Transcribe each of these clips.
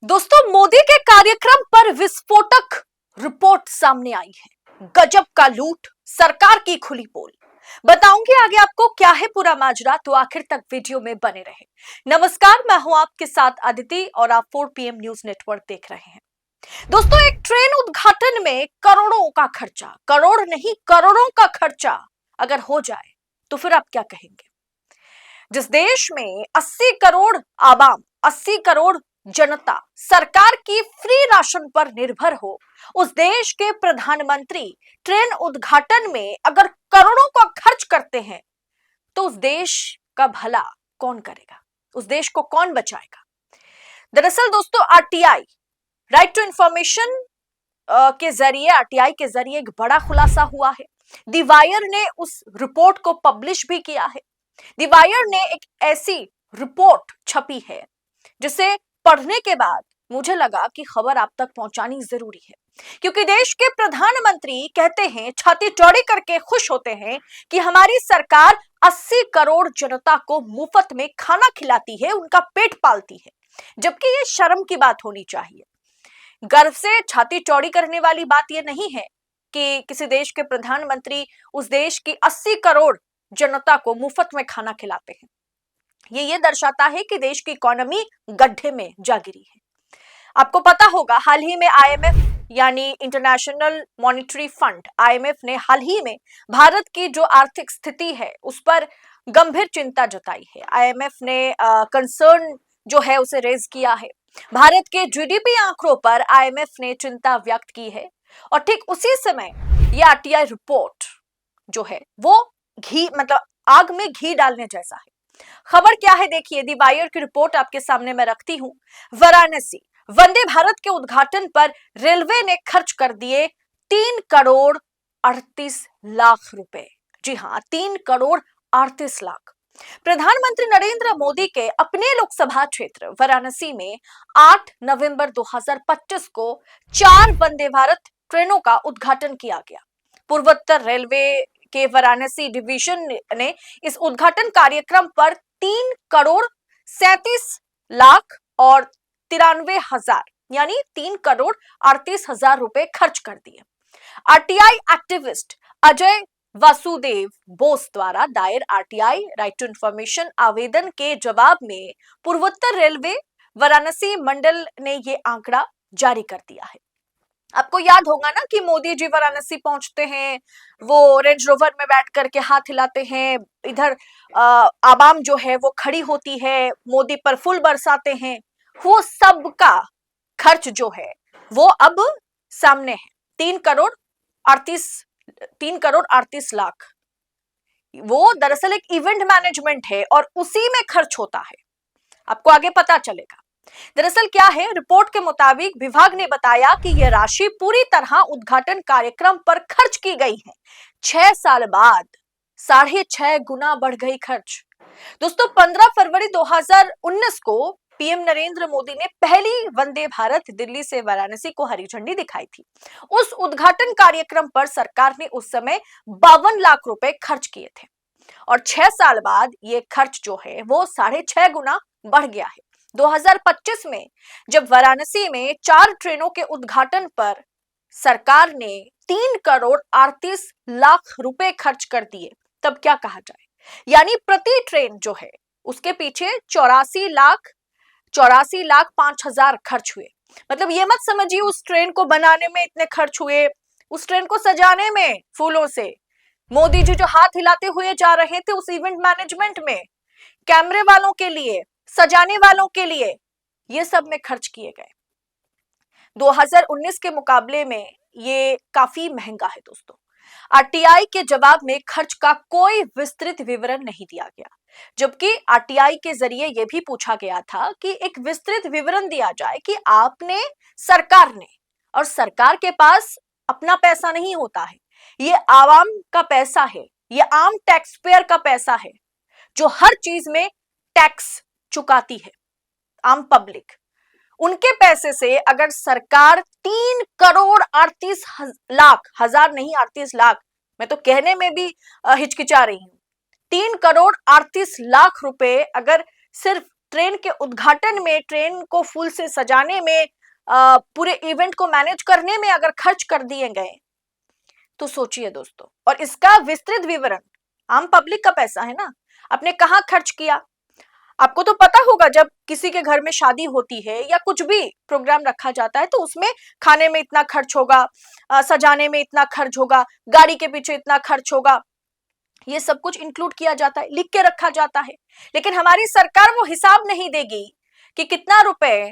दोस्तों, मोदी के कार्यक्रम पर विस्फोटक रिपोर्ट सामने आई है। गजब का लूट, सरकार की खुली पोल। बताऊंगी आगे आपको क्या है पूरा माजरा, तो आखिर तक वीडियो में बने रहे। नमस्कार, मैं हूं आपके साथ अदिति और आप 4 PM न्यूज नेटवर्क देख रहे हैं। दोस्तों, एक ट्रेन उद्घाटन में करोड़ों का खर्चा, करोड़ नहीं करोड़ों का खर्चा अगर हो जाए तो फिर आप क्या कहेंगे? जिस देश में 80 करोड़ आवाम, 80 करोड़ जनता सरकार की फ्री राशन पर निर्भर हो, उस देश के प्रधानमंत्री ट्रेन उद्घाटन में अगर करोड़ों का खर्च करते हैं तो उस देश का भला कौन करेगा? उस देश को कौन बचाएगा? दरअसल दोस्तों, आरटीआई, राइट टू इंफॉर्मेशन के जरिए, आरटीआई के जरिए एक बड़ा खुलासा हुआ है। द वायर ने उस रिपोर्ट को पब्लिश भी किया है। द वायर ने एक ऐसी रिपोर्ट छपी है जिसे पढ़ने के बाद मुझे लगा कि खबर आप तक पहुंचानी जरूरी है, क्योंकि देश के प्रधानमंत्री कहते हैं, छाती चौड़ी करके खुश होते हैं कि हमारी सरकार 80 करोड़ जनता को मुफ्त में खाना खिलाती है, उनका पेट पालती है, जबकि ये शर्म की बात होनी चाहिए। गर्व से छाती चौड़ी करने वाली बात यह नहीं है कि किसी देश के प्रधानमंत्री उस देश की 80 करोड़ जनता को मुफ्त में खाना खिलाते हैं। ये दर्शाता है कि देश की इकोनॉमी गड्ढे में जा गिरी है। आपको पता होगा, हाल ही में आईएमएफ यानी इंटरनेशनल मॉनेटरी फंड, आईएमएफ ने हाल ही में भारत की जो आर्थिक स्थिति है उस पर गंभीर चिंता जताई है। आईएमएफ ने कंसर्न जो है उसे रेज किया है। भारत के जीडीपी आंकड़ों पर आईएमएफ ने चिंता व्यक्त की है और ठीक उसी समय यह आरटीआई रिपोर्ट जो है वो घी, मतलब आग में घी डालने जैसा है। खबर क्या है देखिए, द वायर की रिपोर्ट आपके सामने मैं रखती हूं। वाराणसी वंदे भारत के उद्घाटन पर रेलवे ने खर्च कर दिए 3 करोड़ 38 लाख रुपए। जी हां, 3 करोड़ 38 लाख। प्रधानमंत्री नरेंद्र मोदी के अपने लोकसभा क्षेत्र वाराणसी में 8 नवंबर 2025 को 4 वंदे भारत ट्रेनों का उद्घाटन किया गया। पूर्वोत्तर रेलवे के वाराणसी डिवीजन ने इस उद्घाटन कार्यक्रम पर 3 करोड़ 37 लाख और 93,000 यानी 3 करोड़ 38,000 रुपए खर्च कर दिए। आरटीआई एक्टिविस्ट अजय वासुदेव बोस द्वारा दायर आरटीआई राइट टू इंफॉर्मेशन आवेदन के जवाब में पूर्वोत्तर रेलवे वाराणसी मंडल ने यह आंकड़ा जारी कर दिया है। आपको याद होगा ना कि मोदी जी वाराणसी पहुंचते हैं, वो रेंज रोवर में बैठ करके हाथ हिलाते हैं, इधर आवाम जो है वो खड़ी होती है, मोदी पर फूल बरसाते हैं। वो सबका खर्च जो है वो अब सामने है। 3 करोड़ 38 लाख। वो दरअसल एक इवेंट मैनेजमेंट है और उसी में खर्च होता है, आपको आगे पता चलेगा। दरअसल क्या है, रिपोर्ट के मुताबिक विभाग ने बताया कि यह राशि पूरी तरह उद्घाटन कार्यक्रम पर खर्च की गई है। 6 साल बाद 6.5 गुना बढ़ गई खर्च। दोस्तों, 15 फरवरी 2019 को पीएम नरेंद्र मोदी ने पहली वंदे भारत दिल्ली से वाराणसी को हरी झंडी दिखाई थी। उस उद्घाटन कार्यक्रम पर सरकार ने उस समय 52 लाख रुपए खर्च किए थे और 6 साल बाद यह खर्च जो है वो 6.5 गुना बढ़ गया है। 2025 में जब वाराणसी में 4 ट्रेनों के उद्घाटन पर सरकार ने 3 करोड़ 38 लाख रुपए खर्च कर दिए, तब क्या कहा जाए? यानी प्रति ट्रेन जो है उसके पीछे 84 लाख 5,000 खर्च हुए। मतलब ये मत समझिए उस ट्रेन को बनाने में इतने खर्च हुए, उस ट्रेन को सजाने में फूलों से, मोदी जी जो हाथ हिलाते हुए जा रहे थे उस इवेंट मैनेजमेंट में, कैमरे वालों के लिए, सजाने वालों के लिए, ये सब में खर्च किए गए। 2019 के मुकाबले में ये काफी महंगा है दोस्तों। आरटीआई के जवाब में खर्च का कोई विस्तृत विवरण नहीं दिया गया, जबकि आरटीआई के जरिए यह भी पूछा गया था कि एक विस्तृत विवरण दिया जाए कि आपने, सरकार ने, और सरकार के पास अपना पैसा नहीं होता है, ये आवाम का पैसा है, ये आम टैक्स पेयर का पैसा है जो हर चीज में टैक्स चुकाती है, आम पब्लिक। उनके पैसे से अगर सरकार 3 करोड़ 38 लाख, हजार नहीं 38 लाख, मैं तो कहने में भी हिचकिचा रही हूं, 3 करोड़ 38 लाख रुपए अगर सिर्फ ट्रेन के उद्घाटन में, ट्रेन को फूल से सजाने में, पूरे इवेंट को मैनेज करने में अगर खर्च कर दिए गए तो सोचिए दोस्तों। और इसका विस्तृत विवरण, आम पब्लिक का पैसा है ना, आपने कहाँ खर्च किया? आपको तो पता होगा, जब किसी के घर में शादी होती है या कुछ भी प्रोग्राम रखा जाता है तो उसमें खाने में इतना खर्च होगा, सजाने में इतना खर्च होगा, गाड़ी के पीछे इतना खर्च होगा, ये सब कुछ इंक्लूड किया जाता है, लिख के रखा जाता है। लेकिन हमारी सरकार वो हिसाब नहीं देगी कि कितना रुपए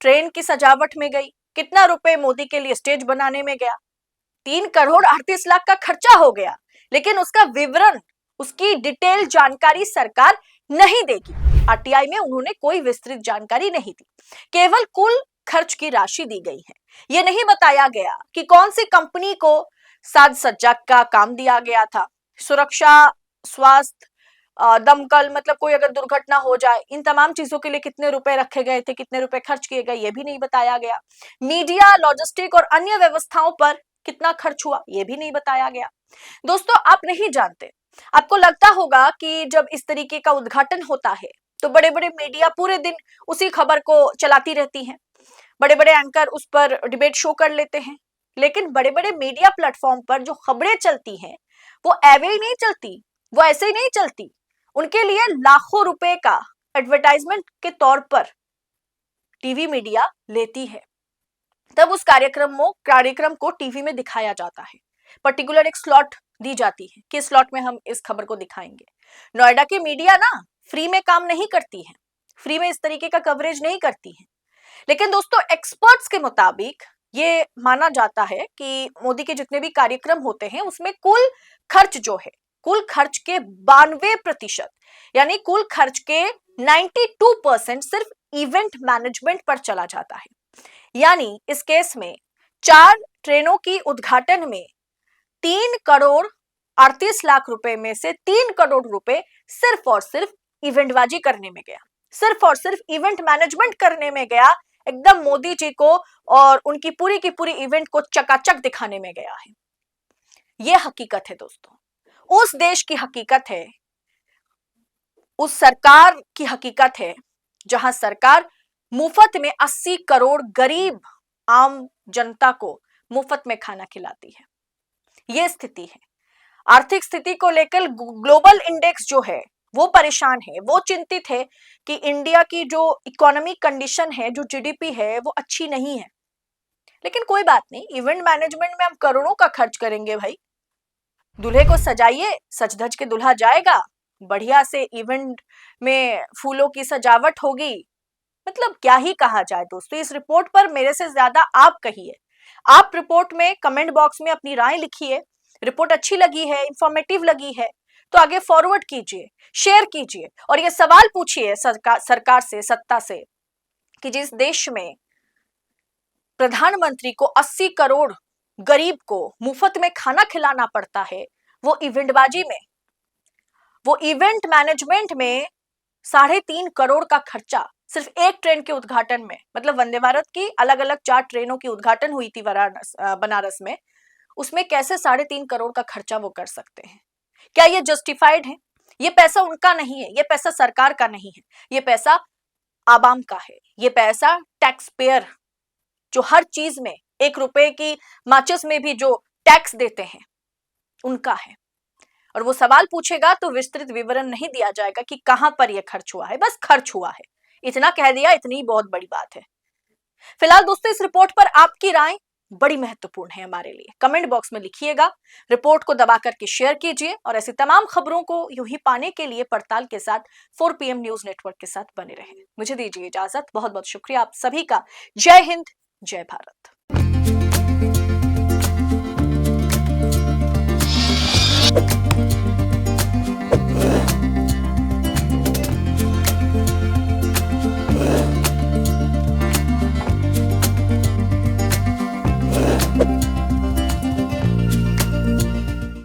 ट्रेन की सजावट में गई, कितना रुपए मोदी के लिए स्टेज बनाने में गया। 3 करोड़ 38 लाख का खर्चा हो गया, लेकिन उसका विवरण, उसकी डिटेल जानकारी सरकार नहीं देगी। आरटीआई में उन्होंने कोई विस्तृत जानकारी नहीं दी, केवल कुल खर्च की राशि दी गई है। यह नहीं बताया गया कि कौन सी कंपनी को साज सज्जा का काम दिया गया था, सुरक्षा, स्वास्थ्य, दमकल, मतलब कोई अगर दुर्घटना हो जाए, इन तमाम चीजों के लिए कितने रुपए रखे गए थे, कितने रुपए खर्च किए गए, ये भी नहीं बताया गया। मीडिया, लॉजिस्टिक और अन्य व्यवस्थाओं पर कितना खर्च हुआ, ये भी नहीं बताया गया। दोस्तों, आप नहीं जानते, आपको लगता होगा कि जब इस तरीके का उद्घाटन होता है तो बड़े बड़े मीडिया पूरे दिन उसी खबर को चलाती रहती हैं, बड़े बड़े एंकर उस पर डिबेट शो कर लेते हैं। लेकिन बड़े बड़े मीडिया प्लेटफॉर्म पर जो खबरें चलती हैं वो एवे ही नहीं चलती, वो ऐसे ही नहीं चलती। उनके लिए लाखों रुपए का एडवर्टाइजमेंट के तौर पर टीवी मीडिया लेती है, तब उस कार्यक्रम को टीवी में दिखाया जाता है। पर्टिकुलर एक स्लॉट दी जाती है कि स्लॉट में हम इस खबर को दिखाएंगे। नोएडा की मीडिया ना फ्री में काम नहीं करती है, फ्री में इस तरीके का कवरेज नहीं करती है। लेकिन दोस्तों, एक्सपर्ट्स के मुताबिक ये माना जाता है कि मोदी के जितने भी कार्यक्रम होते हैं उसमें कुल खर्च जो है, कुल खर्च के 92%, यानी कुल खर्च के 92% सिर्फ इवेंट मैनेजमेंट पर चला जाता है। यानी इस केस में 4 ट्रेनों की उद्घाटन में 3 करोड़ 38 लाख रुपए में से 3 करोड़ रुपए सिर्फ और सिर्फ इवेंटबाजी करने में गया, सिर्फ और सिर्फ इवेंट मैनेजमेंट करने में गया, एकदम मोदी जी को और उनकी पूरी की पूरी इवेंट को चकाचक दिखाने में गया है। यह हकीकत है दोस्तों, उस देश की हकीकत है, उस सरकार की हकीकत है जहां सरकार मुफ्त में 80 करोड़ गरीब आम जनता को मुफ्त में खाना खिलाती है। यह स्थिति है। आर्थिक स्थिति को लेकर ग्लोबल इंडेक्स जो है वो परेशान है, वो चिंतित है कि इंडिया की जो इकोनॉमिक कंडीशन है, जो जीडीपी है, वो अच्छी नहीं है। लेकिन कोई बात नहीं, इवेंट मैनेजमेंट में हम करोड़ों का खर्च करेंगे भाई। दूल्हे को सजाइए, सज धज के दूल्हा जाएगा, बढ़िया से इवेंट में फूलों की सजावट होगी। मतलब क्या ही कहा जाए दोस्तों, इस रिपोर्ट पर मेरे से ज्यादा आप कहिए। आप रिपोर्ट में कमेंट बॉक्स में अपनी राय लिखिए। रिपोर्ट अच्छी लगी है, इंफॉर्मेटिव लगी है तो आगे फॉरवर्ड कीजिए, शेयर कीजिए और ये सवाल पूछिए सरकार से, सत्ता से, कि जिस देश में प्रधानमंत्री को 80 करोड़ गरीब को मुफ्त में खाना खिलाना पड़ता है, वो इवेंटबाजी में, वो इवेंट मैनेजमेंट में 3.5 करोड़ का खर्चा सिर्फ एक ट्रेन के उद्घाटन में, मतलब वंदे भारत की अलग अलग 4 ट्रेनों की उद्घाटन हुई थी बनारस में, उसमें कैसे 3.5 करोड़ का खर्चा वो कर सकते हैं? क्या ये जस्टिफाइड है? ये पैसा उनका नहीं है, ये पैसा सरकार का नहीं है, ये पैसा आवाम का है, ये पैसा टैक्स पेयर जो हर चीज में 1 रुपए की माचिस में भी जो टैक्स देते हैं उनका है। और वो सवाल पूछेगा तो विस्तृत विवरण नहीं दिया जाएगा कि कहां पर यह खर्च हुआ है, बस खर्च हुआ है, इतना कह दिया, इतनी बहुत बड़ी बात है। फिलहाल दोस्तों, इस रिपोर्ट पर आपकी राय बड़ी महत्वपूर्ण है हमारे लिए। कमेंट बॉक्स में लिखिएगा, रिपोर्ट को दबा करके शेयर कीजिए और ऐसी तमाम खबरों को यूं ही पाने के लिए पड़ताल के साथ 4 PM न्यूज नेटवर्क के साथ बने रहें। मुझे दीजिए इजाजत, बहुत बहुत शुक्रिया आप सभी का। जय हिंद, जय भारत।